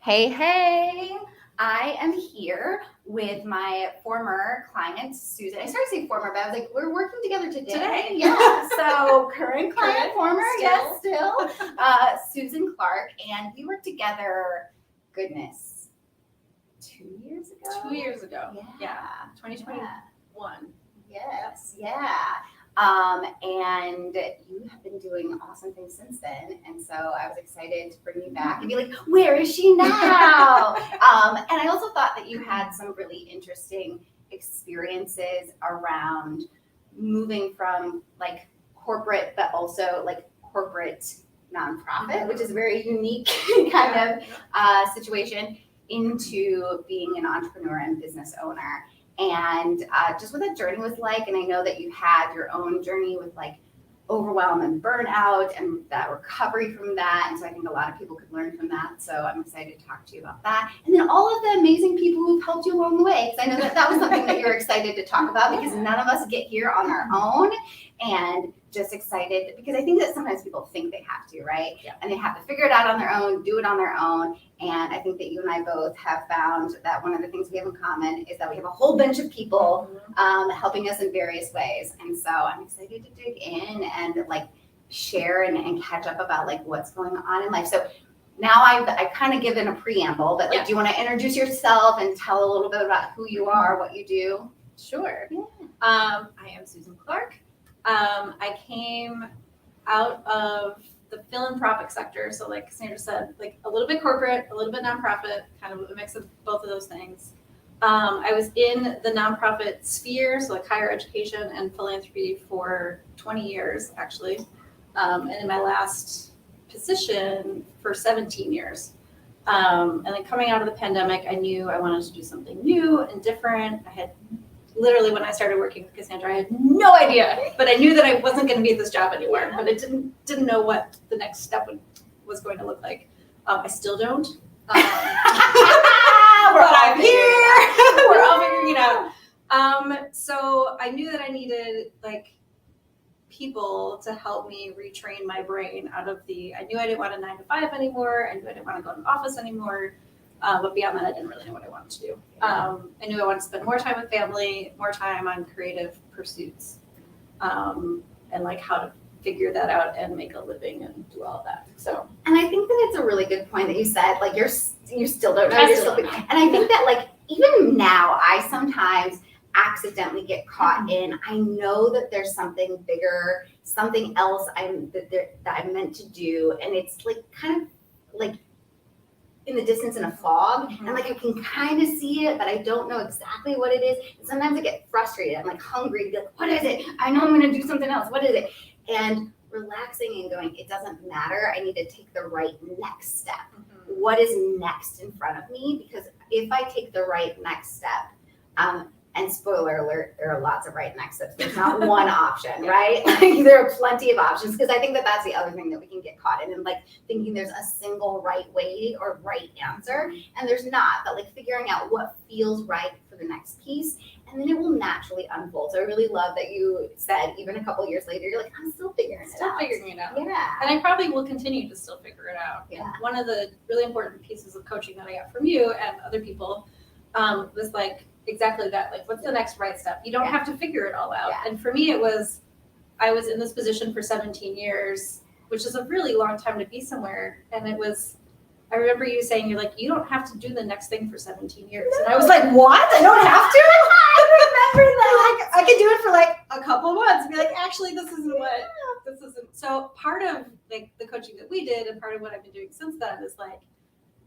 Hey, hey, I am here with my former client, Susan. I started to say former, but I was like, we're working together today. Yeah, so current client, former, yes, still. Susan Clark, and we worked together, goodness, 2 years ago? 2 years ago. Yeah. 2021. Yes, yeah. And you have been doing awesome things since then. And so I was excited to bring you back and be like, where is she now? And I also thought that you had some really interesting experiences around moving from like corporate, but also like corporate nonprofit, which is a very unique kind of situation, into being an entrepreneur and business owner. And just what that journey was like. And I know that you had your own journey with like overwhelm and burnout and that recovery from that. And so I think a lot of people could learn from that. So I'm excited to talk to you about that. And then all of the amazing people who've helped you along the way. Because I know that that was something that you're excited to talk about, because none of us get here on our own. And just excited because I think that sometimes people think they have to, right? Yeah. And they have to figure it out on their own, do it on their own. And I think that you and I both have found that one of the things we have in common is that we have a whole bunch of people helping us in various ways. And so I'm excited to dig in and like share and catch up about like what's going on in life. So now I've kind of given a preamble, but like, do you want to introduce yourself and tell a little bit about who you are, what you do? Sure. Yeah. I am Susan Clark. I came out of the philanthropic sector. So like Cassandra said, like a little bit corporate, a little bit nonprofit, kind of a mix of both of those things. I was in the nonprofit sphere, so like higher education and philanthropy for 20 years, actually. And in my last position for 17 years. And then coming out of the pandemic, I knew I wanted to do something new and different. I had literally, when I started working with Cassandra, I had no idea, but I knew that I wasn't going to be at this job anymore. But I didn't know what the next step was going to look like. I still don't. We're all here. We're all figuring it out. So I knew that I needed like people to help me retrain my brain out of I knew I didn't want a 9-to-5 anymore. I knew I didn't want to go to the office anymore. But beyond that, I didn't really know what I wanted to do. I knew I wanted to spend more time with family, more time on creative pursuits, and like how to figure that out and make a living and do all of that. So, and I think that it's a really good point that you said, like you still don't know. And I think that like even now, I sometimes accidentally get caught in. I know that there's something bigger, something else that I'm meant to do, and it's like kind of like in the distance in a fog, and like I can kind of see it, but I don't know exactly what it is. And sometimes I get frustrated. I'm like hungry to be like, what is it? I know I'm going to do something else. What is it? And relaxing and going, it doesn't matter. I need to take the right next step. What is next in front of me? Because if I take the right next step, and spoiler alert, there are lots of right next steps. There's not one option, right? Like, there are plenty of options, because I think that that's the other thing that we can get caught in, and like thinking there's a single right way or right answer, and there's not. But like figuring out what feels right for the next piece, and then it will naturally unfold. So I really love that you said even a couple years later, you're like, I'm still figuring it out. Yeah. And I probably will continue to still figure it out. Yeah. And one of the really important pieces of coaching that I got from you and other people was like, exactly that. Like, what's the next right step? You don't have to figure it all out. And for me, I was in this position for 17 years, which is a really long time to be somewhere. And I remember you saying, you're like, you don't have to do the next thing for 17 years. No. And I was like, what? I don't have to? I remember that. Like, I could do it for like a couple months and be like, actually, this isn't. So part of like the coaching that we did, and part of what I've been doing since then, is like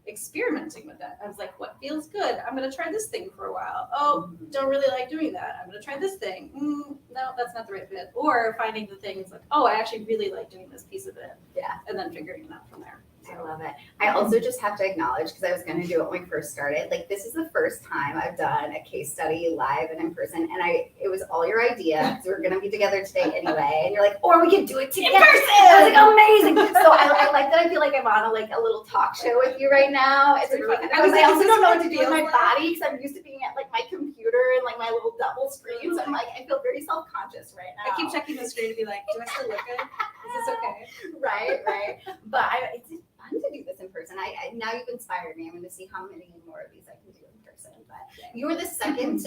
experimenting with that. I was like, what feels good? I'm going to try this thing for a while. Oh, don't really like doing that. I'm going to try this thing. No, that's not the right fit. Or finding the things like, oh, I actually really like doing this piece of it. Yeah. And then figuring it out from there. I love it. I also just have to acknowledge, because I was going to do it when we first started, like this is the first time I've done a case study live and in person, and it was all your idea, because we're going to be together today anyway, and you're like, or we could do it together. In person! I was like, amazing! So I like that. I feel like I'm on a little talk show with you right now. It's really fun. I also don't know what to do with my body, because I'm used to being at like my computer and like my little double screen, so I'm like, I feel very self-conscious right now. I keep checking the screen to be like, do I still look good? Is this okay? Right. But it's fun to do this in person. I now you've inspired me. I'm going to see how many more of these I can do in person. But you were the second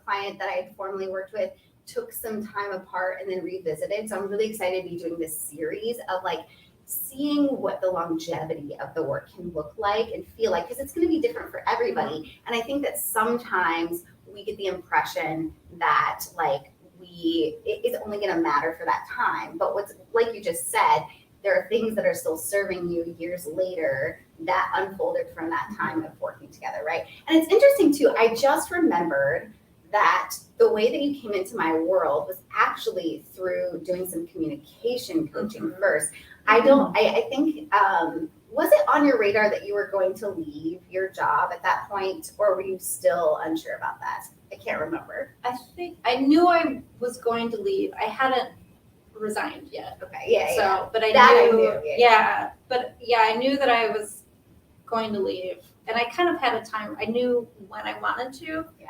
client that I had formerly worked with, took some time apart and then revisited. So I'm really excited to be doing this series of like seeing what the longevity of the work can look like and feel like, because it's going to be different for everybody. And I think that sometimes we get the impression that like it's only going to matter for that time. But what's, like you just said, there are things that are still serving you years later that unfolded from that time of working together, right? And it's interesting too, I just remembered that the way that you came into my world was actually through doing some communication coaching first. I think, was it on your radar that you were going to leave your job at that point, or were you still unsure about that? I can't remember. I think I knew I was going to leave. I hadn't resigned yet. Okay, yeah. So, but I knew. Yeah, but yeah, I knew that I was going to leave, and I kind of had a time. I knew when I wanted to. Yeah.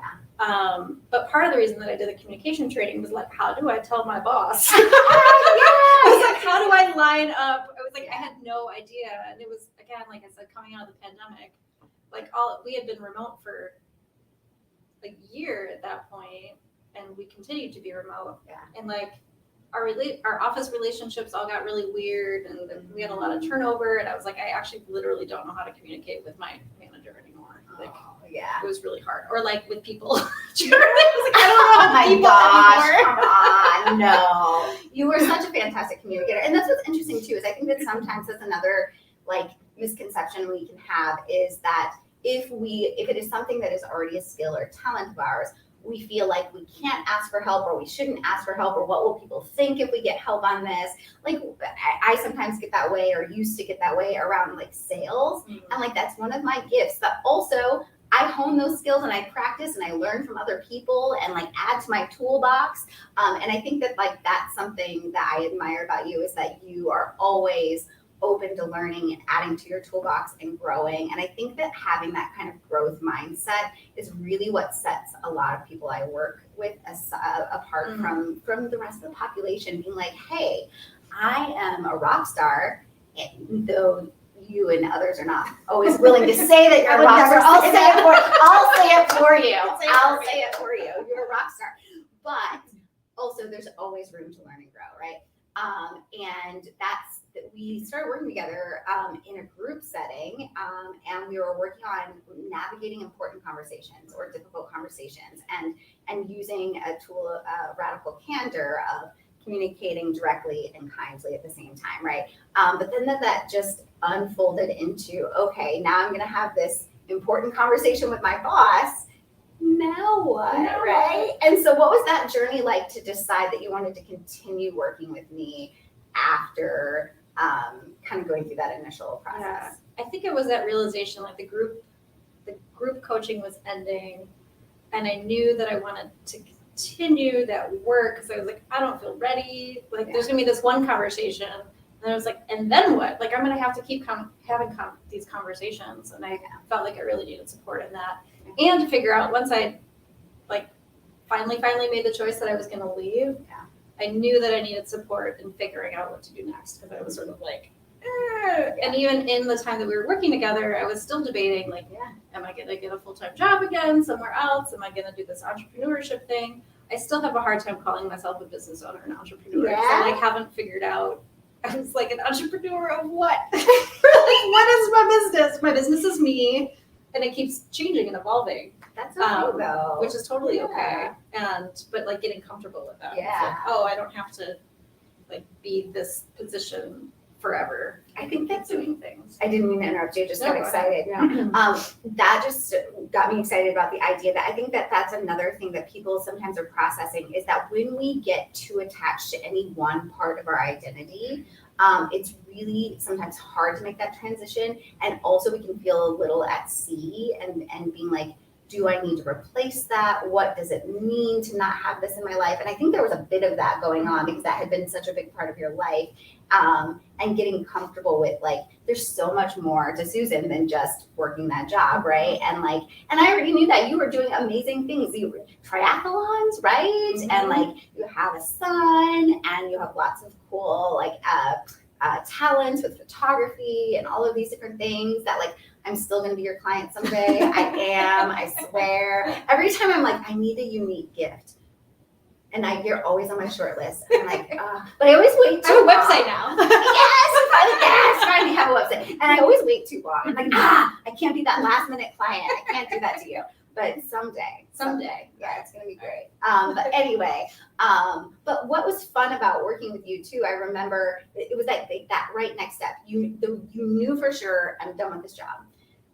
But part of the reason that I did the communication training was like, how do I tell my boss? Yeah. I was like, how do I line up? I was like, I had no idea, and it was again, like I said, coming out of the pandemic, like we had been remote for a year at that point, and we continued to be remote. Yeah. And like our office relationships all got really weird, and we had a lot of turnover, and I was like, I actually literally don't know how to communicate with my manager anymore. Like, yeah, it was really hard. Or like with people. Do you know what I was like, I don't know how come on, no. You were such a fantastic communicator. And that's what's interesting too, is I think that sometimes that's another like misconception we can have, is that if it is something that is already a skill or talent of ours, we feel like we can't ask for help, or we shouldn't ask for help, or what will people think if we get help on this? Like I sometimes get that way, or used to get that way around like sales. Mm-hmm. And like that's one of my gifts. But also I hone those skills and I practice and I learn from other people and like add to my toolbox. And I think that like that's something that I admire about you, is that you are always open to learning and adding to your toolbox and growing. And I think that having that kind of growth mindset is really what sets a lot of people I work with apart from the rest of the population, being like, hey, I am a rock star, and though you and others are not always willing to say that you're a rock star, I'll say it for you. I'll say it for you. You're a rock star. But also there's always room to learn and grow, right? And we started working together in a group setting, and we were working on navigating important conversations or difficult conversations, and using a tool of radical candor of communicating directly and kindly at the same time, right? But then that just unfolded into, okay, now I'm going to have this important conversation with my boss. Now what, right? And so what was that journey like to decide that you wanted to continue working with me after kind of going through that initial process? Yeah. I think it was that realization, like the group coaching was ending, and I knew that I wanted to continue that work because I was like, I don't feel ready. Like there's gonna be this one conversation, and I was like, and then what? Like I'm gonna have to keep having these conversations, and I felt like I really needed support in that, and to figure out once I like finally made the choice that I was gonna leave. Yeah. I knew that I needed support in figuring out what to do next, because I was sort of like, and even in the time that we were working together, I was still debating, like, am I going to get a full-time job again somewhere else? Am I going to do this entrepreneurship thing? I still have a hard time calling myself a business owner and entrepreneur. Yeah. I like haven't figured out. I was like, an entrepreneur of what? Like, what is my business? My business is me, and it keeps changing and evolving. That's okay though. Which is totally okay. But like getting comfortable with that. Yeah. Like, oh, I don't have to like be this position forever. I think that's doing things. I didn't mean to interrupt you. Just got excited. Yeah. That just got me excited about the idea that I think that that's another thing that people sometimes are processing, is that when we get too attached to any one part of our identity, it's really sometimes hard to make that transition. And also we can feel a little at sea and being like, do I need to replace that? What does it mean to not have this in my life? And I think there was a bit of that going on, because that had been such a big part of your life. And getting comfortable with like, there's so much more to Susan than just working that job, right? And I already knew that you were doing amazing things. You were triathlons, right? Mm-hmm. And like you have a son, and you have lots of cool like talents with photography and all of these different things that like I'm still going to be your client someday. I am, I swear. Every time I'm like, I need a unique gift. And you're always on my short list. I'm like, but I always wait too long. I have a website now. Yes, finally have a website. And I always wait too long. I'm like, I can't be that last minute client. I can't do that to you. But someday, yeah, it's gonna be great. But anyway, but what was fun about working with you too, I remember it was like that right next step. You knew for sure I'm done with this job.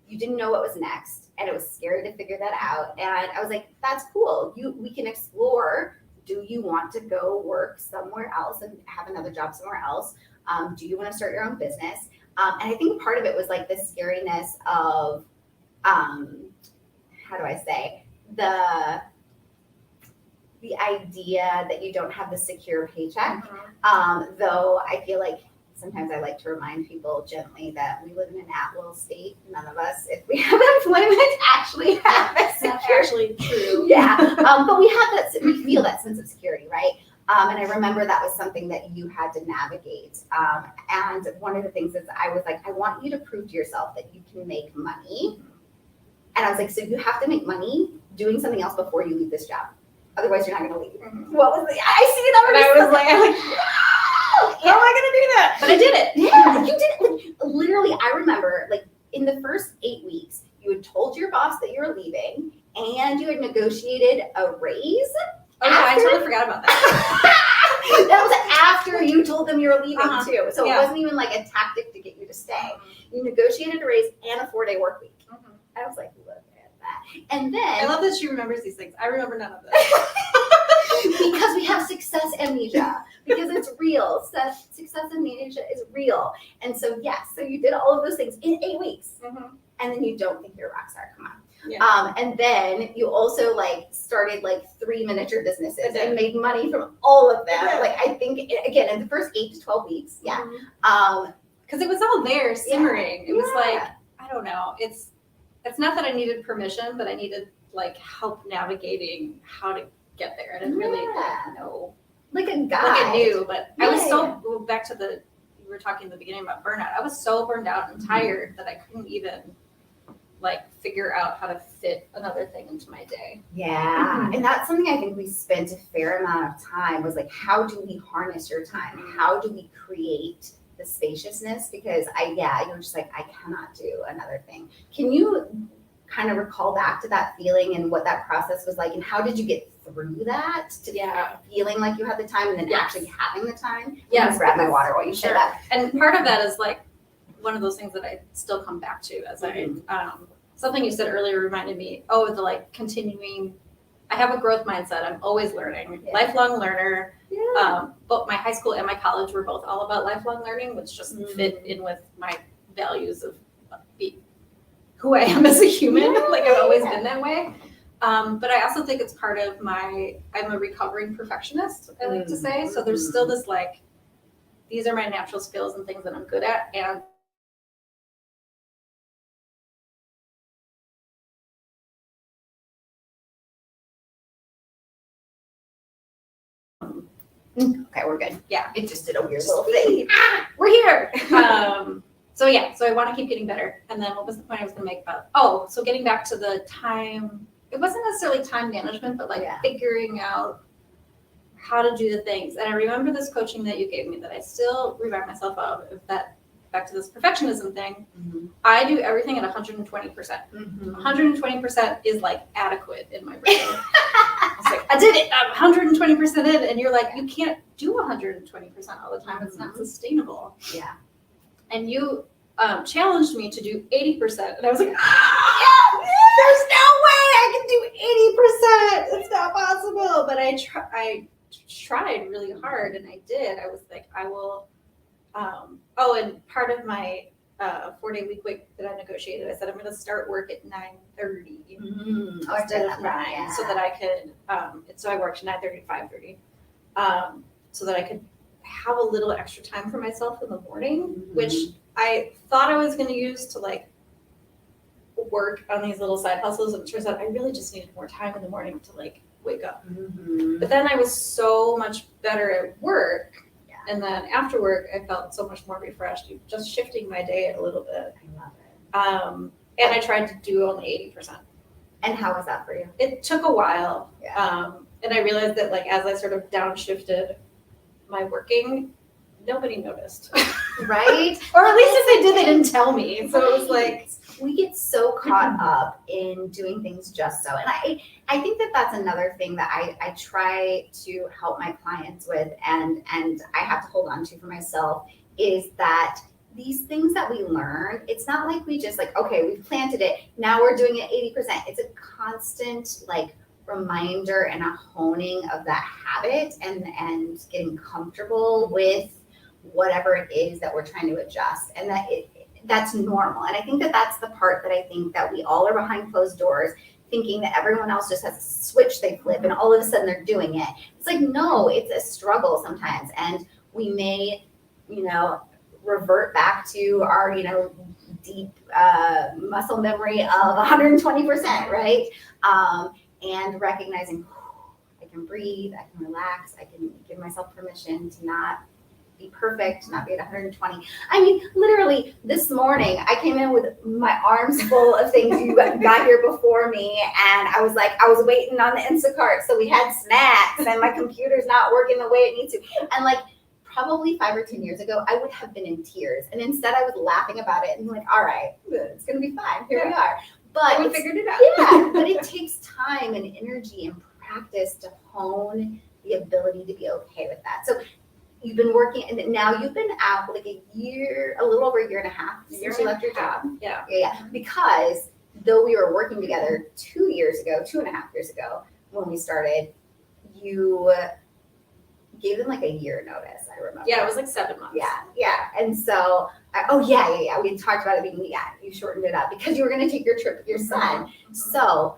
You didn't know what was next, and it was scary to figure that out. And I was like, that's cool. We can explore. Do you want to go work somewhere else and have another job somewhere else? Do you want to start your own business? And I think part of it was like the scariness of, how do I say, the idea that you don't have the secure paycheck. Though I feel like sometimes I like to remind people gently that we live in an at-will state. None of us, if we have employment, actually have a secure. That's actually true. Yeah, but we have that. We feel that sense of security, right? And I remember that was something that you had to navigate. And one of the things is I was like, I want you to prove to yourself that you can make money. And I was like, so you have to make money doing something else before you leave this job. Otherwise, you're not going to leave. What was the? I see that. And I was like, how am I going to do that? But I did it. Yeah, you did it. Like, literally, I remember like in the first 8 weeks, you had told your boss that you were leaving and you had negotiated a raise. Oh, yeah, I totally forgot about that. That was after you told them you were leaving too. So Yeah. it wasn't even like a tactic to get you to stay. You negotiated a raise and a 4-day work week. I was like, look at that. And then I love that she remembers these things. I remember none of this. because we have success amnesia, because it's real. Success amnesia is real. And so, yes, so you did all of those things in 8 weeks. And then you don't think you're a rock star. Come on. Yeah. And then you also like started like 3 miniature businesses and made money from all of them. Yeah. Like I think again in the first 8 to 12 weeks. Yeah. Because it was all there simmering. Yeah. It was like, I don't know. It's not that I needed permission, but I needed like help navigating how to get there. And I really didn't know. Like a guide. Like I knew, but I was so back to we were talking in the beginning about burnout. I was so burned out and tired that I couldn't even like figure out how to fit another thing into my day. Yeah. And that's something I think we spent a fair amount of time was like, how do we harness your time? How do we create the spaciousness? Because you're just like, I cannot do another thing. Can you kind of recall back to that feeling and what that process was like? And how did you get through that to feeling like you had the time and then actually having the time? Yeah. I'm gonna grab my water while you share that. And part of that is like one of those things that I still come back to as something you said earlier reminded me, the like continuing, I have a growth mindset. I'm always learning, lifelong learner. Both my high school and my college were both all about lifelong learning, which just fit in with my values of who I am as a human. Like I've always been that way. But I also think it's part of I'm a recovering perfectionist, I like to say. So there's still this like, these are my natural skills and things that I'm good at. And Okay, we're good. Yeah. It just did a weird little thing. We're here. So I want to keep getting better. And then what was the point I was going to make about, so getting back to the time, it wasn't necessarily time management, but like figuring out how to do the things. And I remember this coaching that you gave me that I still remind myself of that, back to this perfectionism thing. I do everything at 120%. 120% is like adequate in my brain. I was like, I did it. I'm 120% in. And you're like, you can't do 120% all the time. It's not sustainable. Yeah. And you challenged me to do 80%. And I was like, there's no way I can do 80%. It's not possible. But I tried really hard and I did. I was like, I will. And part of my 4-day week that I negotiated, I said I'm going to start work at 9:30 instead of 9, so that I could. So I worked 9:30 to 5:30, so that I could have a little extra time for myself in the morning, which I thought I was going to use to like work on these little side hustles. And it turns out I really just needed more time in the morning to like wake up. But then I was so much better at work And then after work, I felt so much more refreshed, just shifting my day a little bit. I love it. And I tried to do only 80%. And how was that for you? It took a while. Yeah. And I realized that like as I sort of downshifted my working, nobody noticed. Right? Or at least if they did, they didn't tell me. So it was like, we get so caught up in doing things just so. And I think that that's another thing that I try to help my clients with and I have to hold on to for myself is that these things that we learn, it's not like we just like, okay, we've planted it, now we're doing it 80%. It's a constant like reminder and a honing of that habit and getting comfortable with whatever it is that we're trying to adjust. And that's normal. And I think that that's the part that I think that we all are behind closed doors thinking that everyone else just has a switch they flip and all of a sudden they're doing it. It's like, no, it's a struggle sometimes. And we may, revert back to our, deep muscle memory of 120%, right? And recognizing I can breathe, I can relax, I can give myself permission to not be perfect, to not be at 120. I mean, literally this morning I came in with my arms full of things. You got here before me and I was waiting on the Instacart. So we had snacks and my computer's not working the way it needs to. And like probably 5 or 10 years ago, I would have been in tears. And instead I was laughing about it and like, all right, it's going to be fine. Here we are. But we figured it out. Yeah, but it takes time and energy and practice to hone the ability to be okay with that. So you've been working, and now you've been out like a little over a year and a half since you left your job. Yeah. Because though we were working together 2.5 years ago, when we started, you gave them like a year notice, I remember. Yeah, it was like 7 months. Yeah. And so, we talked about it being, you shortened it up because you were going to take your trip with your son. Mm-hmm. So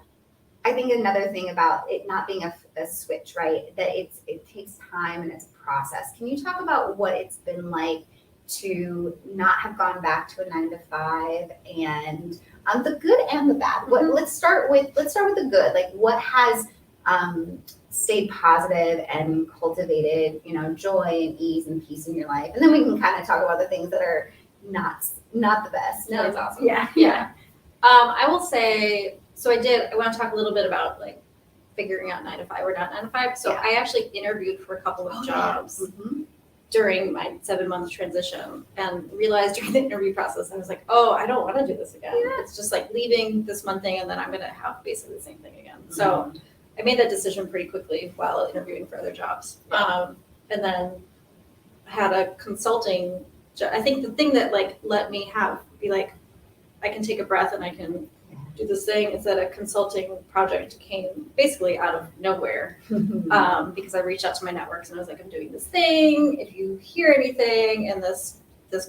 I think another thing about it not being a switch, right, that it takes time and it's a process. Can you talk about what it's been like to not have gone back to a 9 to 5 and the good and the bad? Mm-hmm. Let's start with the good. Like what has stayed positive and cultivated, joy and ease and peace in your life, and then we can kind of talk about the things that are not the best. No, that's awesome. Yeah. I will say. So I want to talk a little bit about like figuring out 9 to 5 or not 9 to 5. So I actually interviewed for a couple of jobs during my 7-month transition and realized during the interview process, I was like, oh, I don't want to do this again. Yeah. It's just like leaving this one thing and then I'm going to have basically the same thing again. Mm-hmm. So I made that decision pretty quickly while interviewing for other jobs. And then had a consulting job. I think the thing that like let me be like, I can take a breath and I can do this thing is that a consulting project came basically out of nowhere because I reached out to my networks and I was like, I'm doing this thing. If you hear anything, and this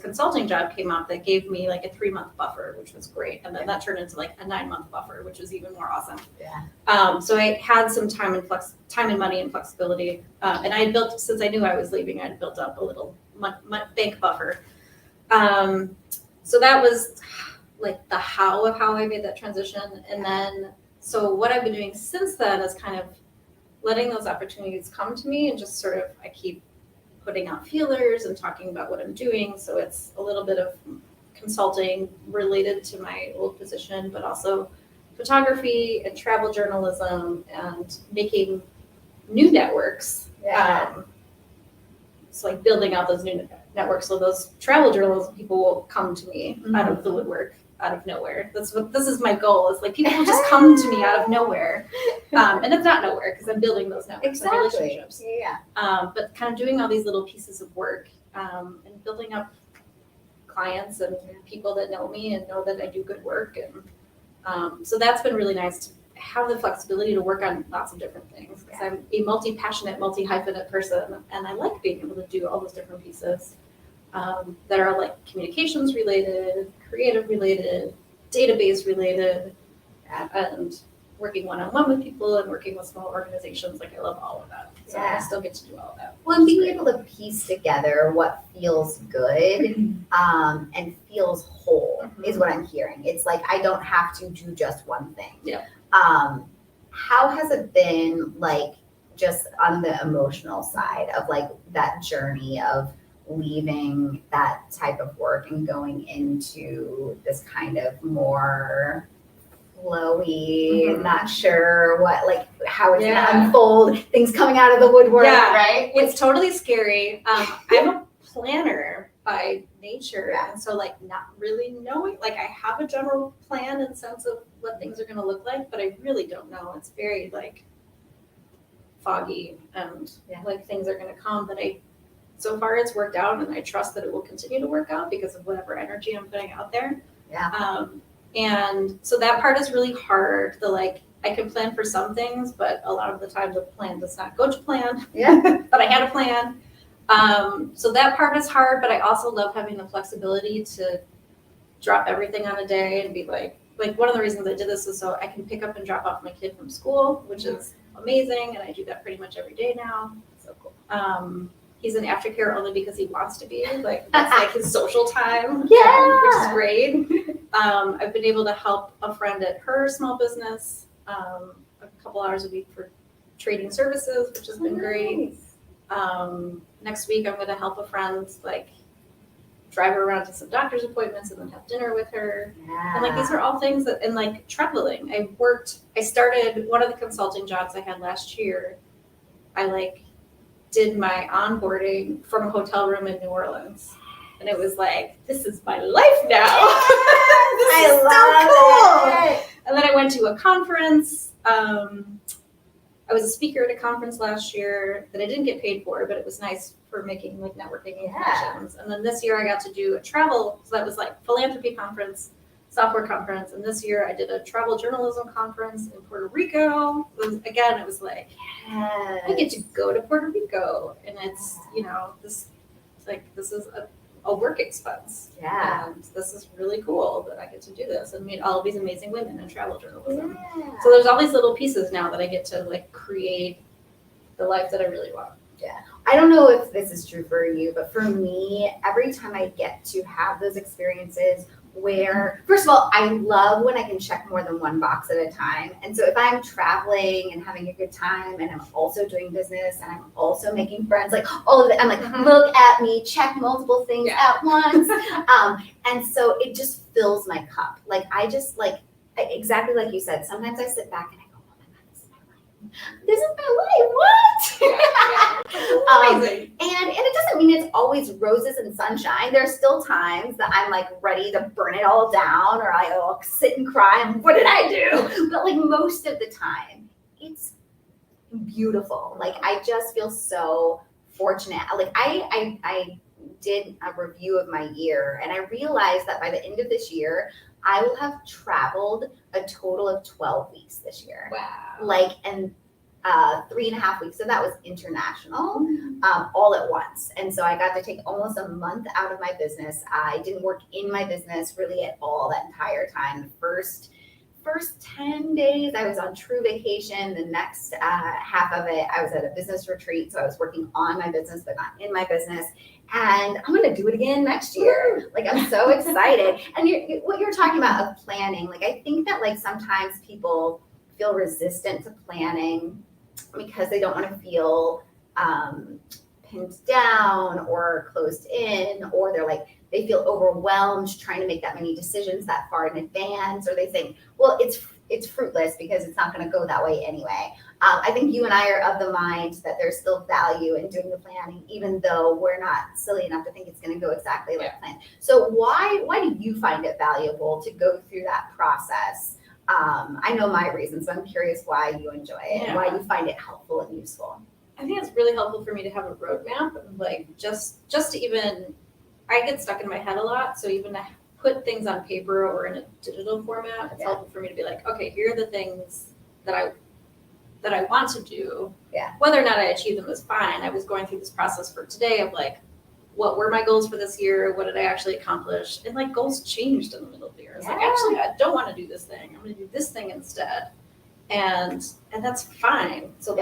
consulting job came up that gave me like a 3-month buffer, which was great. And then that turned into like a 9-month buffer, which was even more awesome. Yeah. So I had some time and money and flexibility. And I had built, since I knew I was leaving, I had built up a little bank buffer. So that was like the how of how I made that transition. And then, so what I've been doing since then is kind of letting those opportunities come to me and just sort of, I keep putting out feelers and talking about what I'm doing. So it's a little bit of consulting related to my old position, but also photography and travel journalism and making new networks. So like building out those new networks. So those travel journalism people will come to me out of the woodwork, out of nowhere. This is my goal, is like people will just come to me out of nowhere. And it's not nowhere because I'm building those networks and relationships. But kind of doing all these little pieces of work and building up clients and people that know me and know that I do good work. And so that's been really nice to have the flexibility to work on lots of different things because I'm a multi-passionate, multi-hyphenate person, and I like being able to do all those different pieces that are like communications related, creative related, database related, and working one-on-one with people and working with small organizations. Like I love all of that. So I still get to do all of that. Well, and being able to piece together what feels good and feels whole is what I'm hearing. It's like I don't have to do just one thing. Yeah. How has it been like just on the emotional side of like that journey of leaving that type of work and going into this kind of more flowy, not sure what, like how it's gonna unfold, things coming out of the woodwork, right? It's totally scary. I'm a planner by nature, and so like not really knowing, like I have a general plan and sense of what things are gonna look like, but I really don't know. It's very like foggy and like things are gonna come, but so far it's worked out, and I trust that it will continue to work out because of whatever energy I'm putting out there. And so that part is really hard. I can plan for some things, but a lot of the time the plan does not go to plan. But I had a plan. So that part is hard, but I also love having the flexibility to drop everything on a day and be like one of the reasons I did this is so I can pick up and drop off my kid from school, which is amazing. And I do that pretty much every day now. So cool. He's in aftercare only because he wants to be. Like that's like his social time, which is great. I've been able to help a friend at her small business a couple hours a week for trading services, which has been great. Next week, I'm going to help a friend drive her around to some doctor's appointments and then have dinner with her. And these are all things that, and traveling. I started one of the consulting jobs I had last year. I did my onboarding from a hotel room in New Orleans. And it was this is my life now. This is so cool. And then I went to a conference. I was a speaker at a conference last year that I didn't get paid for, but it was nice for making networking and connections. And then this year I got to do a travel, so that was philanthropy conference, software conference. And this year I did a travel journalism conference in Puerto Rico. It was I get to go to Puerto Rico, and it's this is a work expense. And this is really cool that I get to do this and meet all of these amazing women in travel journalism. So there's all these little pieces now that I get to create the life that I really want. I don't know if this is true for you, but for me, every time I get to have those experiences where, first of all, I love when I can check more than one box at a time. And so if I'm traveling and having a good time and I'm also doing business and I'm also making friends, all of it, I'm look at me, check multiple things at once. And so it just fills my cup. Exactly like you said, sometimes I sit back and I go, oh my God, this is my life. What? Amazing. And it doesn't mean it's always roses and sunshine. There's still times that I'm ready to burn it all down, or I'll sit and cry and what did I do? But most of the time, it's beautiful. I just feel so fortunate. I did a review of my year, and I realized that by the end of this year, I will have traveled a total of 12 weeks this year. Wow. And 3.5 weeks of that was international, all at once. And so I got to take almost a month out of my business. I didn't work in my business really at all that entire time. The first 10 days I was on true vacation. The next half of it, I was at a business retreat. So I was working on my business, but not in my business. And I'm going to do it again next year. I'm so excited. And what you're talking about of planning, I think that sometimes people feel resistant to planning because they don't want to feel pinned down or closed in, or they feel overwhelmed trying to make that many decisions that far in advance, or they think, well, it's fruitless because it's not going to go that way anyway. I think you and I are of the mind that there's still value in doing the planning, even though we're not silly enough to think it's going to go exactly like planned. So why do you find it valuable to go through that process? I know my reasons, but I'm curious why you enjoy it and why you find it helpful and useful. I think it's really helpful for me to have a roadmap, just to even, I get stuck in my head a lot, so even to put things on paper or in a digital format, it's helpful for me to be okay, here are the things that I want to do. Whether or not I achieve them is fine. I was going through this process for today of what were my goals for this year? What did I actually accomplish? And goals changed in the middle of the year. It's actually, I don't want to do this thing. I'm going to do this thing instead. And that's fine. So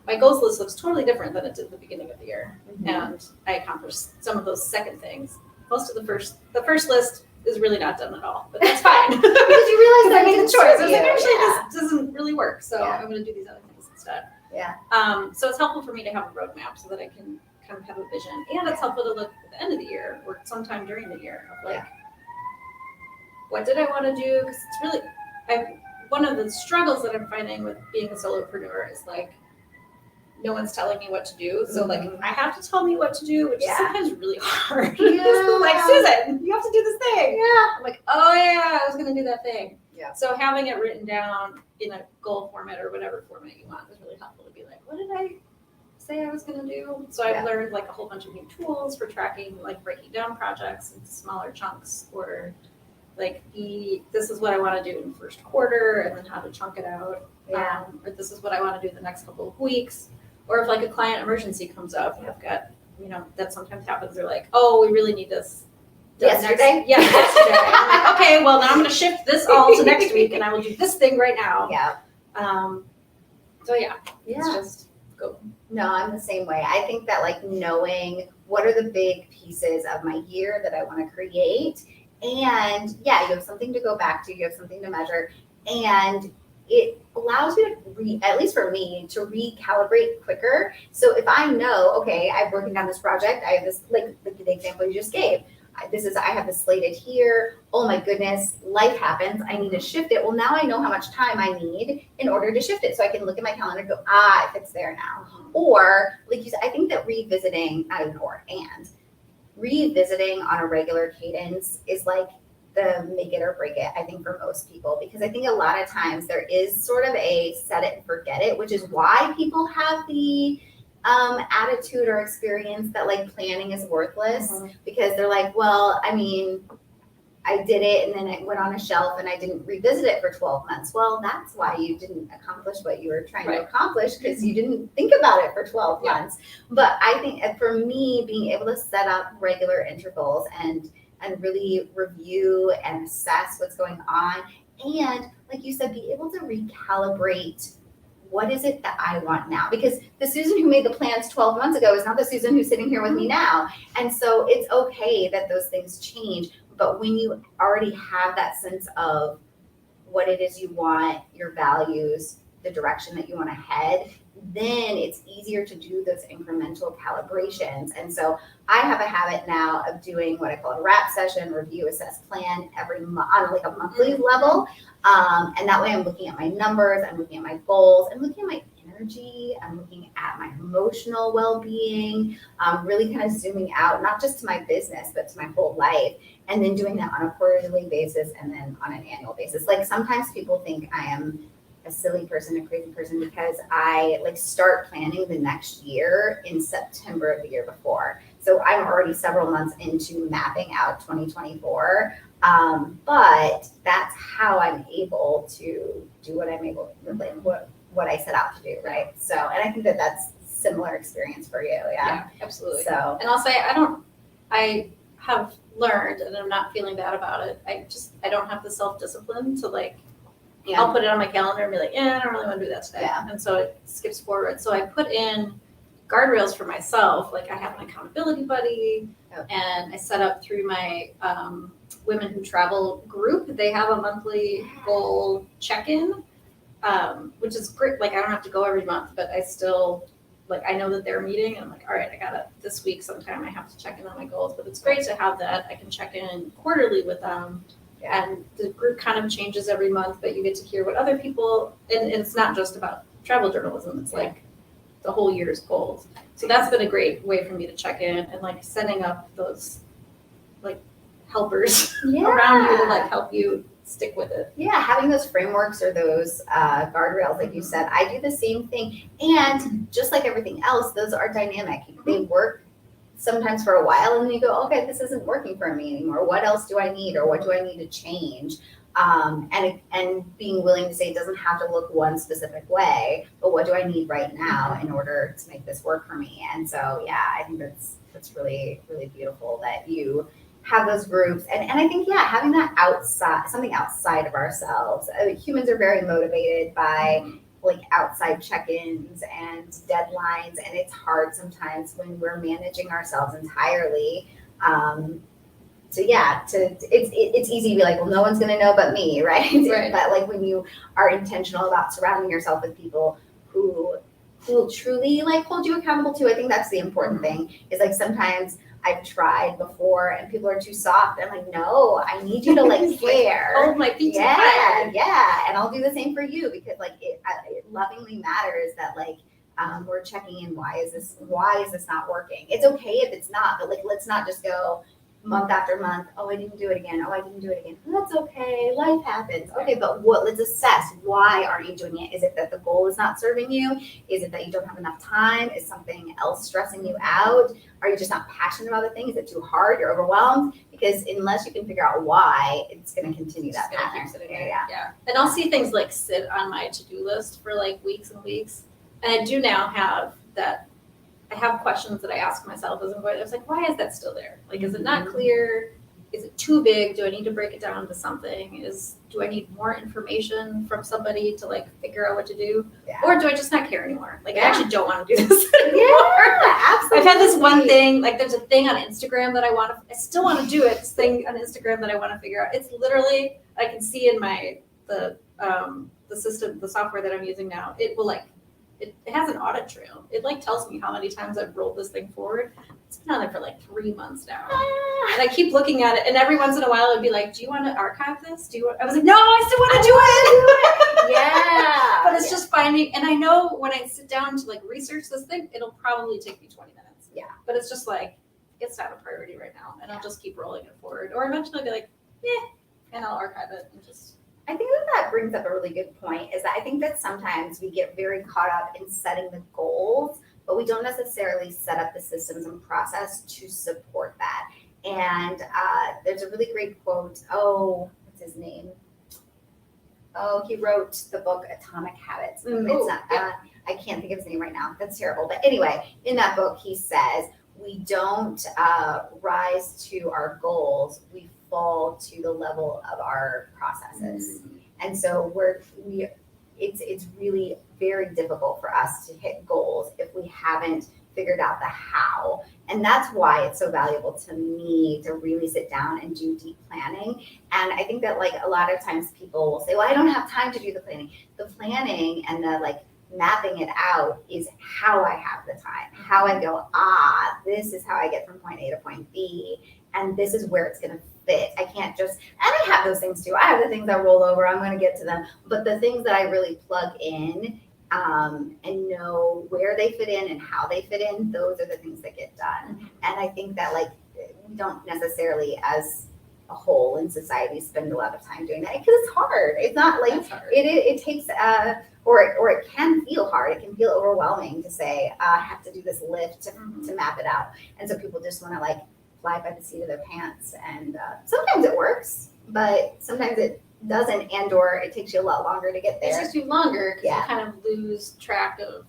my goals list looks totally different than it did at the beginning of the year. And I accomplished some of those second things. Most of the first list is really not done at all, but that's fine. Because you realize that I made the choice. I was actually, this doesn't really work. So I'm going to do these other things instead. Yeah. So it's helpful for me to have a roadmap so that I can kind of have a vision, and it's helpful to look at the end of the year or sometime during the year of like, what did I want to do? Because it's really, one of the struggles that I'm finding with being a solopreneur is like, no one's telling me what to do. So like, I have to tell me what to do, which is sometimes really hard. Yeah. Like, Susan, you have to do this thing. Yeah. I'm like, oh yeah, I was going to do that thing. Yeah. So having it written down in a goal format or whatever format you want is really helpful to be like, what did I say I was going to do? So I've learned like a whole bunch of new tools for tracking, like breaking down projects into smaller chunks, or like this is what I want to do in the first quarter, and then how to chunk it out. Yeah. Or this is what I want to do the next couple of weeks. Or if like a client emergency comes up, I've got, that sometimes happens. They're like, oh, we really need this. Yesterday? Yesterday. I'm like, okay, well now I'm going to shift this all to next week, and I will do this thing right now. Yeah. So it's just go. No, I'm the same way. I think that like knowing what are the big pieces of my year that I want to create, and you have something to go back to, you have something to measure, and it allows you to at least for me, to recalibrate quicker. So if I know, okay, I'm working on this project, I have this, like the example you just gave, I have this slated here. Oh my goodness, life happens. I need to shift it. Well, now I know how much time I need in order to shift it. So I can look at my calendar and go, it fits there now. Or like you said, I think that revisiting on a regular cadence is like the make it or break it, I think, for most people, because I think a lot of times there is sort of a set it and forget it, which is why people have the attitude or experience that like planning is worthless, because they're like, well, I mean, I did it and then it went on a shelf and I didn't revisit it for 12 months. Well, that's why you didn't accomplish what you were trying to accomplish, because you didn't think about it for 12 months. But I think for me, being able to set up regular intervals and really review and assess what's going on, and like you said, be able to recalibrate what is it that I want now? Because the Susan who made the plans 12 months ago is not the Susan who's sitting here with me now. And so it's okay that those things change. But when you already have that sense of what it is you want, your values, the direction that you want to head, then it's easier to do those incremental calibrations. And so I have a habit now of doing what I call a wrap session, review, assess, plan every month on like a monthly level. And that way I'm looking at my numbers, I'm looking at my goals, I'm looking at my energy, I'm looking at my emotional well-being, really kind of zooming out, not just to my business, but to my whole life. And then doing that on a quarterly basis and then on an annual basis. Like sometimes people think I am a silly person, a crazy person, because I like start planning the next year in September of the year before. So I'm already several months into mapping out 2024. But that's how I'm able to do what I'm able to, like what I set out to do, right? So, and I think that that's similar experience for you. Yeah, absolutely. So, and I'll say I have learned, and I'm not feeling bad about it. I don't have the self-discipline to like, I'll put it on my calendar and be like, I don't really want to do that today. Yeah. And so it skips forward. So I put in guardrails for myself. Like I have an accountability buddy, and I set up through my Women Who Travel group. They have a monthly goal check-in, which is great. Like I don't have to go every month, but I still, like, I know that they're meeting, and I'm like, all right, I gotta, this week sometime I have to check in on my goals, but it's great to have that. I can check in quarterly with them. And the group kind of changes every month, but you get to hear what other people, and it's not just about travel journalism, it's like the whole year's goals. So that's been a great way for me to check in, and like setting up those like helpers around you to like help you stick with it. Yeah, having those frameworks or those guardrails, like you said, I do the same thing. And just like everything else, those are dynamic. They work sometimes for a while, and then you go, okay, this isn't working for me anymore. What else do I need, or what do I need to change? And being willing to say it doesn't have to look one specific way, but what do I need right now in order to make this work for me? And so, I think that's really, really beautiful that you have those groups. And I think, having that something outside of ourselves. Humans are very motivated by like outside check-ins and deadlines, and it's hard sometimes when we're managing ourselves entirely. It's easy to be like, well, no one's going to know but me, right? But like when you are intentional about surrounding yourself with people who who will truly like hold you accountable to. I think that's the important thing is like sometimes I've tried before and people are too soft. I'm like, no, I need you to like care. Hold my feet to the Yeah, fire. yeah. And I'll do the same for you because like it lovingly matters that like we're checking in. Why is this not working? It's okay if it's not, but like let's not just go month after month. Oh, I didn't do it again. Oh, I didn't do it again. That's okay. Life happens. Okay, but let's assess why aren't you doing it? Is it that the goal is not serving you? Is it that you don't have enough time? Is something else stressing you out? Are you just not passionate about the thing? Is it too hard? You're overwhelmed? Because unless you can figure out why, it's going to continue that pattern. Yeah. And I'll see things like sit on my to-do list for like weeks and weeks. And I do now have that. I have questions that I ask myself as I'm going. I was like, why is that still there? Like, is it not clear? Is it too big? Do I need to break it down into something? Do I need more information from somebody to like figure out what to do? Yeah. Or do I just not care anymore? Like, I actually don't want to do this anymore. Yeah, absolutely. I've had this one thing, like there's a thing on Instagram that I still want to do it. This thing on Instagram that I want to figure out. It's literally, I can see in the system, the software that I'm using now, it will like, it has an audit trail. It like tells me how many times I've rolled this thing forward. It's been on there for like 3 months now. And I keep looking at it, and every once in a while it'd be like, do you want to archive this? I was like, no, I still want to do it. Yeah. But it's just finding, and I know when I sit down to like research this thing, it'll probably take me 20 minutes. Yeah. But it's just like, it's not a priority right now. And I'll just keep rolling it forward. Or eventually I'll be like, and I'll archive it and just. I think that brings up a really good point is that I think that sometimes we get very caught up in setting the goals, but we don't necessarily set up the systems and process to support that. And there's a really great quote. Oh, what's his name? Oh, he wrote the book Atomic Habits. It's not, I can't think of his name right now. That's terrible. But anyway, in that book, he says, we don't rise to our goals. We fall to the level of our processes. And so it's really very difficult for us to hit goals if we haven't figured out the how. And that's why it's so valuable to me to really sit down and do deep planning. And I think that like a lot of times people will say, well, I don't have time to do the planning. The planning and the like mapping it out is how I have the time, how I go, this is how I get from point A to point B. And this is where it's going to fit. I can't just, and I have those things too. I have the things that roll over. I'm going to get to them. But the things that I really plug in and know where they fit in and how they fit in, those are the things that get done. And I think that like we don't necessarily as a whole in society spend a lot of time doing that because it's hard. It's not like it takes or it can feel hard. It can feel overwhelming to say I have to do this lift to map it out. And so people just want to like fly by the seat of their pants. And sometimes it works, but sometimes it doesn't, and or it takes you a lot longer to get there. It takes you longer because you kind of lose track of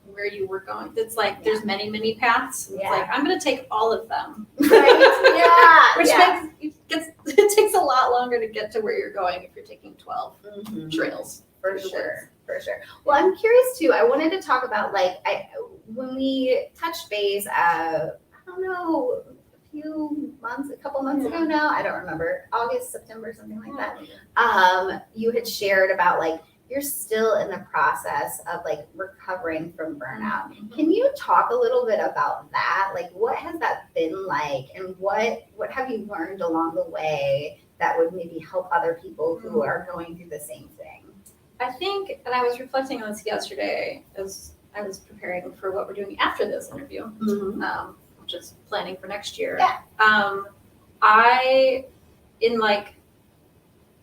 where you were going. It's like there's many paths. It's like I'm going to take all of them. Right? Which it takes a lot longer to get to where you're going if you're taking 12 trails. For sure. Well, I'm curious too. I wanted to talk about like when we touched base. I don't know. A couple months ago now, I don't remember, August, September, something like that. You had shared about like you're still in the process of like recovering from burnout. Can you talk a little bit about that? Like what has that been like, and what have you learned along the way that would maybe help other people who are going through the same thing? I think, and I was reflecting on this yesterday as I was preparing for what we're doing after this interview. Just planning for next year. I, in like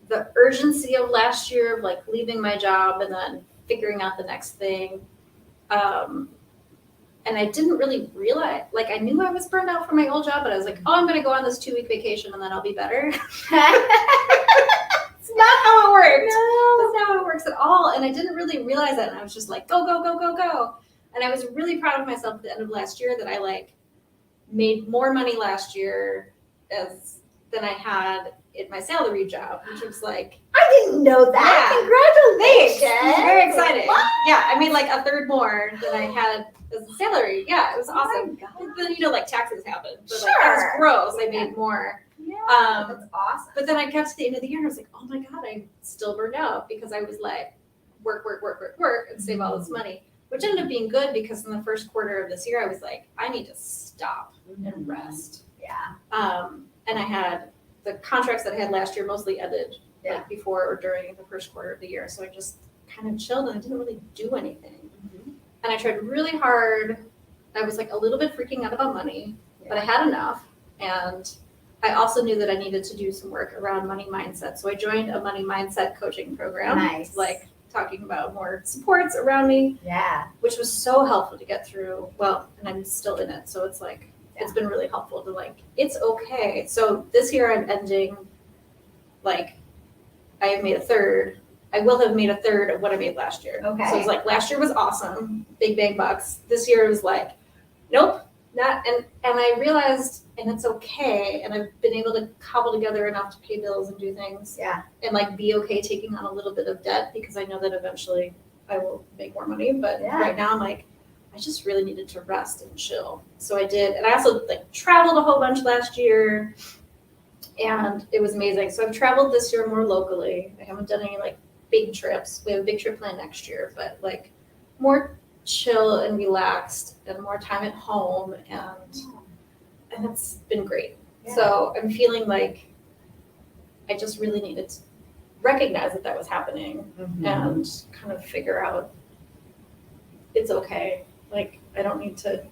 the urgency of last year of like leaving my job and then figuring out the next thing, and I didn't really realize, like I knew I was burned out from my old job, but I was like, I'm going to go on this 2-week vacation and then I'll be better. It's not how it works. No. That's not how it works at all. And I didn't really realize that. And I was just like, go. And I was really proud of myself at the end of last year that I like made more money last year than I had in my salary job, which was like, I didn't know that. Congratulations! I'm very excited. What? Yeah, I made like a third more than I had as a salary. Yeah, it was awesome. Then like taxes happened, but like that's gross. I made more. Yeah, that's awesome. But then I got to the end of the year and I was like, oh my god, I'm still burned out because I was like work and save all this money. which ended up being good because in the first quarter of this year, I was like, I need to stop and rest. Yeah. And I had the contracts that I had last year mostly ended Yeah. like before or during the first quarter of the year. So I just kind of chilled and I didn't really do anything. And I tried really hard. I was like a little bit freaking out about money, but I had enough. And I also knew that I needed to do some work around money mindset. So I joined a money mindset coaching program. Nice. Like talking about more supports around me. Yeah. Which was so helpful to get through. Well, and I'm still in it. So it's like, it's been really helpful to like, it's okay. So this year I'm ending, like, I have made a third. I will have made a third of what I made last year. Okay. So it's like last year was awesome, big bang bucks. This year was like, nope, not. And I realized, and it's okay. And I've been able to cobble together enough to pay bills and do things. Yeah. And like be okay taking on a little bit of debt because I know that eventually I will make more money. But right now I'm like, I just really needed to rest and chill. So I did. And I also like traveled a whole bunch last year and it was amazing. So I've traveled this year more locally. I haven't done any like big trips. We have a big trip planned next year, but like more chill and relaxed and more time at home. And it's been great. Yeah. So I'm feeling like I just really needed to recognize that was happening and kind of figure out it's okay. Like, I don't need to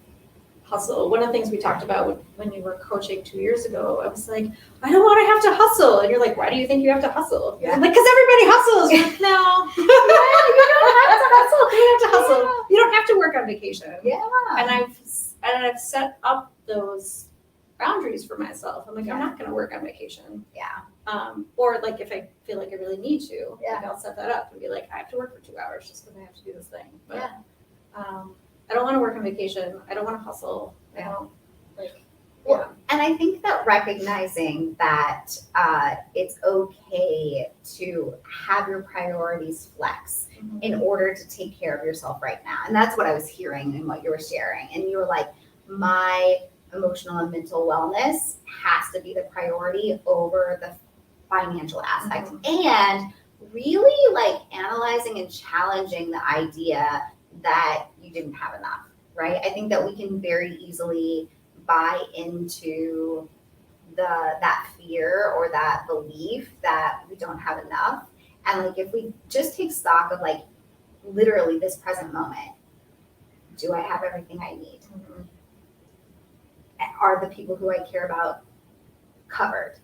hustle. One of the things we talked about when you were coaching 2 years ago, I was like, I don't want to have to hustle. And you're like, why do you think you have to hustle? Yeah. I'm like, because everybody hustles. Like, no. You don't have to hustle. You don't have to hustle. Yeah. You don't have to work on vacation. Yeah. And I've set up those boundaries for myself. I'm like, I'm not going to work on vacation. Yeah. Or like if I feel like I really need to, like I'll set that up and be like, I have to work for 2 hours just because I have to do this thing. But I don't want to work on vacation. I don't want to hustle. I don't like. Well, and I think that recognizing that it's okay to have your priorities flex in order to take care of yourself right now. And that's what I was hearing in what you were sharing. And you were like, my emotional and mental wellness has to be the priority over the financial aspect. And really like analyzing and challenging the idea that you didn't have enough, right? I think that we can very easily buy into that fear or that belief that we don't have enough. And like if we just take stock of like literally this present moment, do I have everything I need? Are the people who I care about covered?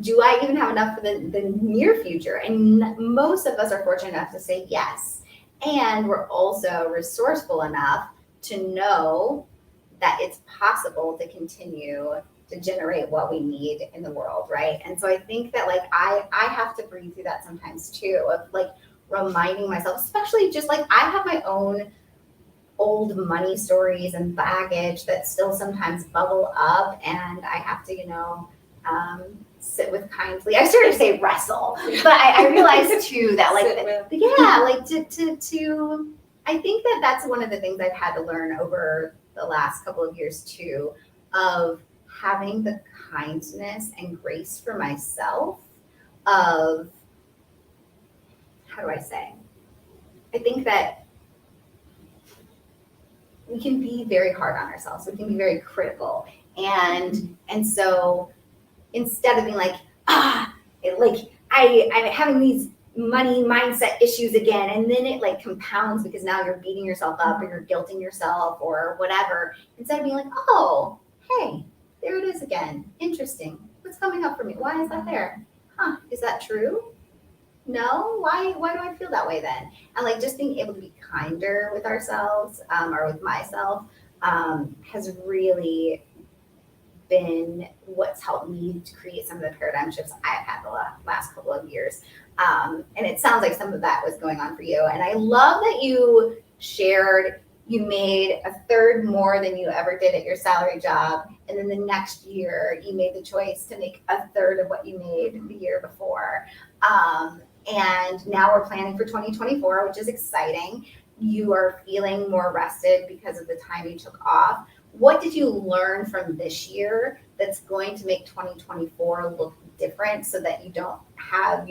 Do I even have enough for the near future? And most of us are fortunate enough to say yes. And we're also resourceful enough to know that it's possible to continue to generate what we need in the world, right? And so I think that like I have to breathe through that sometimes too, of like reminding myself, especially just like I have my own old money stories and baggage that still sometimes bubble up, and I have to, sit with kindly. I started to say wrestle, but I realized too that like, like to I think that that's one of the things I've had to learn over the last couple of years too, of having the kindness and grace for myself of, how do I say? I think that we can be very hard on ourselves. We can be very critical. And so instead of being like, I'm having these money mindset issues again, and then it like compounds because now you're beating yourself up or you're guilting yourself or whatever, instead of being like, oh, hey, there it is again. Interesting. What's coming up for me? Why is that there? Is that true? No? Why do I feel that way then? And like just being able to be kinder with ourselves or with myself has really been what's helped me to create some of the paradigm shifts I've had the last couple of years. And it sounds like some of that was going on for you. And I love that you shared you made a third more than you ever did at your salary job. And then the next year you made the choice to make a third of what you made the year before. And now we're planning for 2024, which is exciting. You are feeling more rested because of the time you took off. What did you learn from this year that's going to make 2024 look different so that you don't have,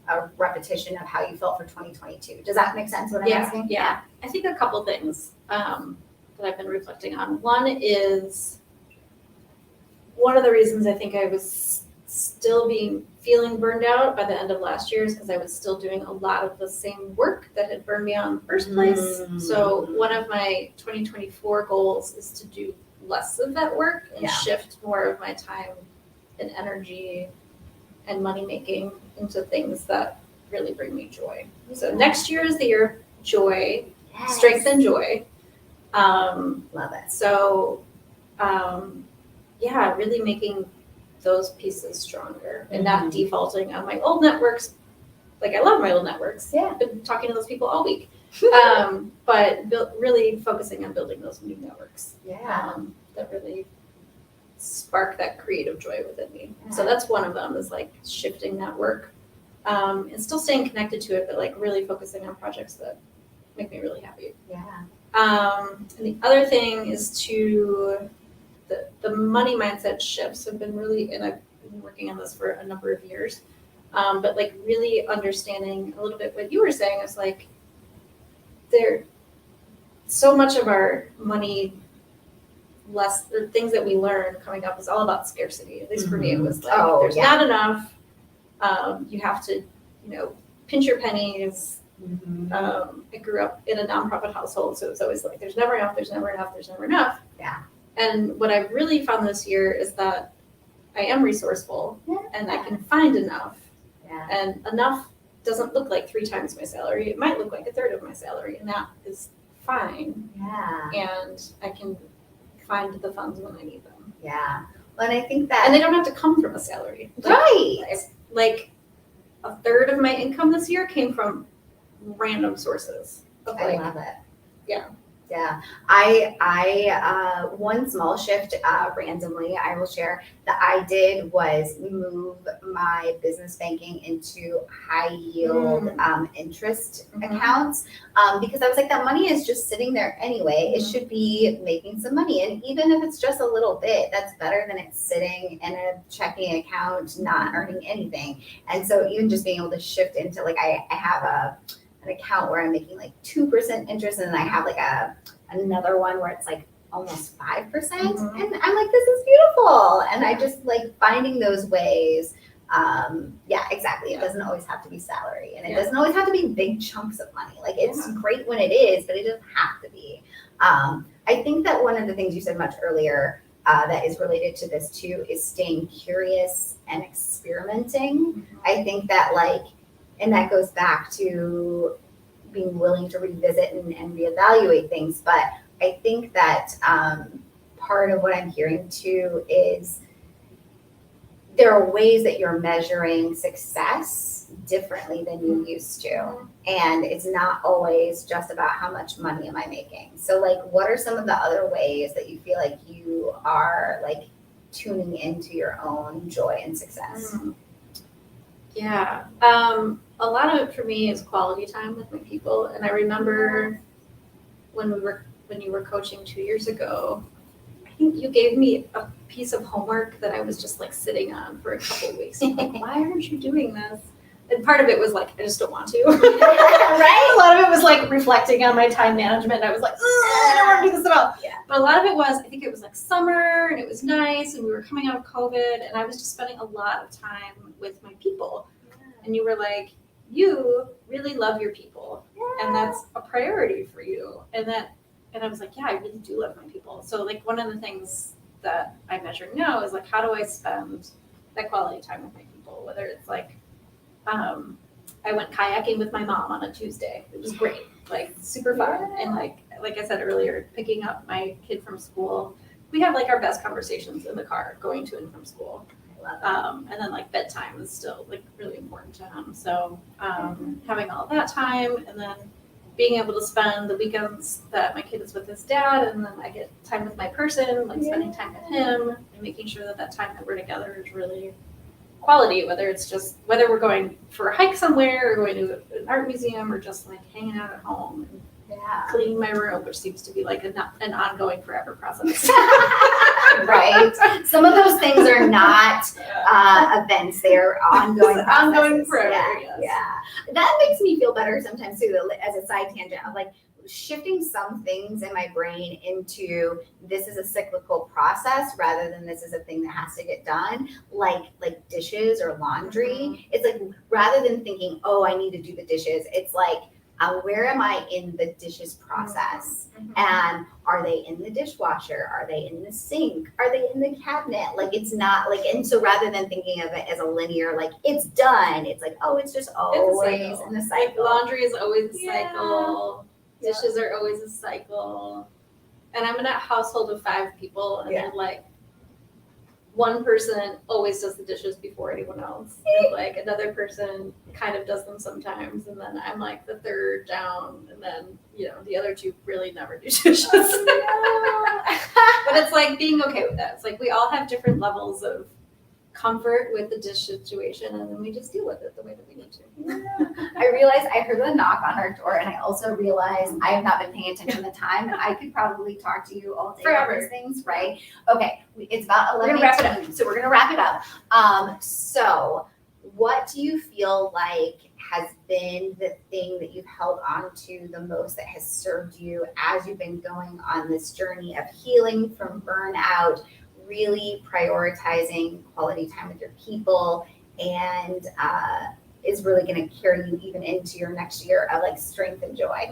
a repetition of how you felt for 2022. Does that make sense what I'm asking? Yeah. I think a couple things that I've been reflecting on. One is one of the reasons I think I was still feeling burned out by the end of last year is because I was still doing a lot of the same work that had burned me out in the first place. So one of my 2024 goals is to do less of that work and shift more of my time and energy and money making into things that really bring me joy. So next year is the year of joy, strength and joy. Love it. So, really making those pieces stronger and not defaulting on my old networks. Like I love my old networks. Yeah. I've been talking to those people all week. But really focusing on building those new networks. That really spark that creative joy within me. So that's one of them is like shifting that work and still staying connected to it, but like really focusing on projects that make me really happy. And the other thing is to the money mindset shifts have been really, and I've been working on this for a number of years, but like really understanding a little bit what you were saying is like so much of our money the things that we learn coming up is all about scarcity. At least for me, it was like, there's not enough. You have to, pinch your pennies. I grew up in a nonprofit household, so it's always like, there's never enough, there's never enough, there's never enough. Yeah. And what I've really found this year is that I am resourceful and I can find enough. And enough doesn't look like 3 times my salary. It might look like 1/3 of my salary, and that is fine. And I can find the funds when I need them. Well, and I think that, and they don't have to come from a salary. Like 1/3 of my income this year came from random sources. I love it. Yeah. I one small shift randomly I will share that I did was move my business banking into high yield interest accounts because I was like, that money is just sitting there anyway. It should be making some money, and even if it's just a little bit, that's better than it's sitting in a checking account not earning anything. And so even just being able to shift into like I have an account where I'm making like 2% interest, and then I have like another one where it's like almost 5%. And I'm like, this is beautiful. And I just like finding those ways. Exactly. It doesn't always have to be salary, and it doesn't always have to be big chunks of money. Like it's great when it is, but it doesn't have to be. I think that one of the things you said much earlier that is related to this too is staying curious and experimenting. I think that and that goes back to being willing to revisit and reevaluate things. But I think that part of what I'm hearing too is there are ways that you're measuring success differently than you used to. And it's not always just about how much money am I making. So like, what are some of the other ways that you feel like you are like tuning into your own joy and success? A lot of it for me is quality time with my people. And I remember when you were coaching 2 years ago, I think you gave me a piece of homework that I was just like sitting on for a couple of weeks. Like, why aren't you doing this? And part of it was like, I just don't want to. Right? A lot of it was like reflecting on my time management. I was like, I don't want to do this at all. But a lot of it was, I think it was like summer and it was nice and we were coming out of COVID and I was just spending a lot of time with my people. And you were like, you really love your people and that's a priority for you. And I was like, I really do love my people. So like one of the things that I measure now is like, how do I spend that quality time with my people? Whether it's like, I went kayaking with my mom on a Tuesday. It was great, like super fun. And like I said earlier, picking up my kid from school, we have like our best conversations in the car going to and from school. And then like bedtime is still like really important to him. So having all that time and then being able to spend the weekends that my kid is with his dad and then I get time with my person, like spending time with him and making sure that time that we're together is really quality, whether we're going for a hike somewhere or going to an art museum or just like hanging out at home. And cleaning my room, which seems to be like an ongoing forever process. Right. Some of those things are not events; they are ongoing. Ongoing processes. forever. Yeah, Yes. yeah. That makes me feel better sometimes too. As a side tangent, of like shifting some things in my brain into this is a cyclical process rather than this is a thing that has to get done, like dishes or laundry. It's like rather than thinking, oh, I need to do the dishes, it's like where am I in the dishes process? And are they in the dishwasher? Are they in the sink? Are they in the cabinet? Like it's not like, and so rather than thinking of it as a linear, like it's done, it's like, oh, it's just always in the cycle. Like laundry is always a cycle. Dishes are always a cycle. And I'm in a household of 5 people, and they're like, one person always does the dishes before anyone else. And like another person kind of does them sometimes, and then I'm like the third down, and then the other 2 really never do dishes. Oh, no. But it's like being okay with that. It's like we all have different levels of comfort with the dish situation, and then we just deal with it the way that we need to. I realized I heard a knock on our door, and I also realized I have not been paying attention to time, and I could probably talk to you all day about these things, right? Okay, it's about 11. We're gonna wrap it up. So we're gonna wrap it up. So what do you feel like has been the thing that you've held on to the most that has served you as you've been going on this journey of healing from burnout, really prioritizing quality time with your people, and is really going to carry you even into your next year of like strength and joy?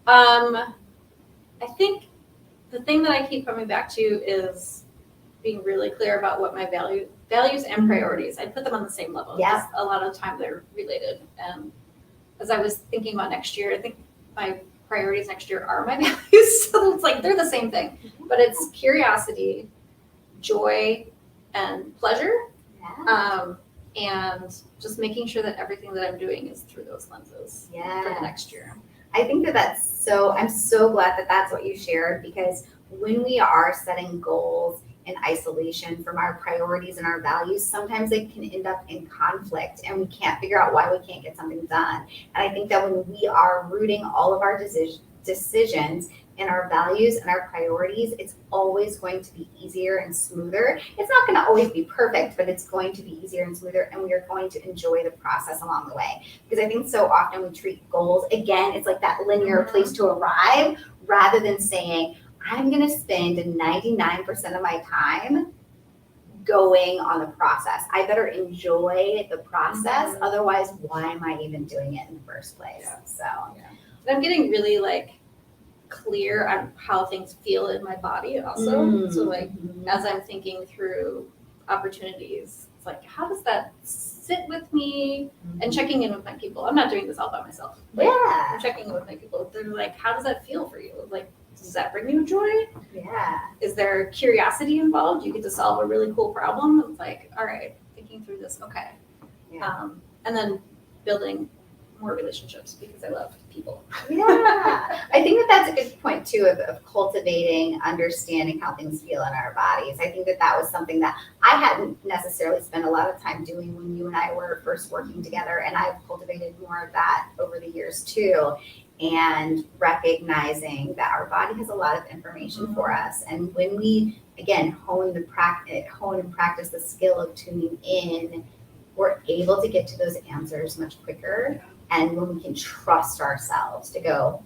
I think the thing that I keep coming back to is being really clear about what my values and priorities. I put them on the same level. Yeah. A lot of the time they're related. And as I was thinking about next year, I think my priorities next year are my values. So it's like they're the same thing, but it's curiosity, joy, and pleasure. And just making sure that everything that I'm doing is through those lenses for the next year. I think I'm so glad that that's what you shared, because when we are setting goals in isolation from our priorities and our values, sometimes they can end up in conflict and we can't figure out why we can't get something done. And I think that when we are rooting all of our decisions in our values and our priorities, it's always going to be easier and smoother. It's not going to always be perfect, but it's going to be easier and smoother, and we are going to enjoy the process along the way. Because I think so often we treat goals, again, it's like that linear place to arrive, rather than saying, I'm going to spend 99% of my time going on the process. I better enjoy the process. Otherwise, why am I even doing it in the first place? And I'm getting really clear on how things feel in my body also. So as I'm thinking through opportunities, it's like, how does that sit with me? And checking in with my people. I'm not doing this all by myself. I'm checking in with my people. They're like, how does that feel for you? Like, does that bring you joy? Is there curiosity involved? You get to solve a really cool problem. It's like, all right, thinking through this. Okay. And then building more relationships, because I love people. I think that that's a good point too, of cultivating understanding how things feel in our bodies. I think that that was something that I hadn't necessarily spent a lot of time doing when you and I were first working together, and I've cultivated more of that over the years too. And recognizing that our body has a lot of information for us, and when we again hone and practice the skill of tuning in, we're able to get to those answers much quicker. And when we can trust ourselves to go,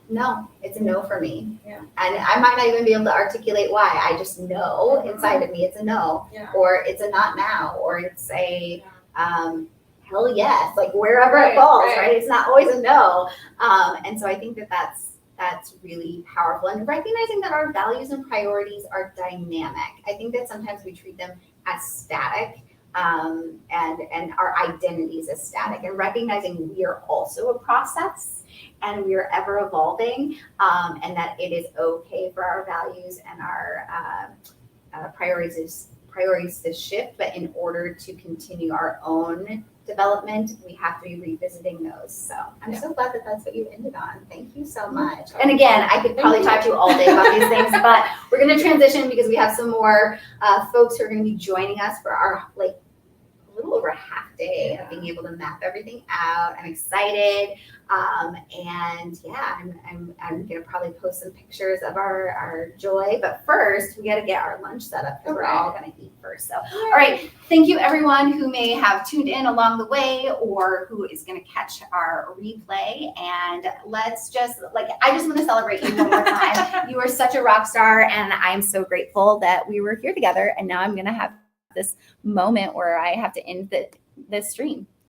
no, it's a no for me. And I might not even be able to articulate why. I just know inside of me it's a no, or it's a not now, or it's a hell yes, like wherever it falls, right? It's not always a no. And so I think that that's really powerful, and recognizing that our values and priorities are dynamic. I think that sometimes we treat them as static, and our identities as static, and recognizing we are also a process and we are ever evolving, and that it is okay for our values and our priorities to shift, but in order to continue our own development, we have to be revisiting those. So I'm so glad that that's what you ended on. Thank you so much. And again, I could probably talk to you all day about these things, but we're going to transition because we have some more folks who are going to be joining us for our a little over half day of being able to map everything out. I'm excited. And yeah, I'm gonna probably post some pictures of our joy. But first, we got to get our lunch set up because we're all gonna eat first. So, all right, thank you everyone who may have tuned in along the way or who is gonna catch our replay. And let's just I just want to celebrate you one more time. You are such a rock star, and I'm so grateful that we were here together. And now I'm gonna have this moment where I have to end the stream.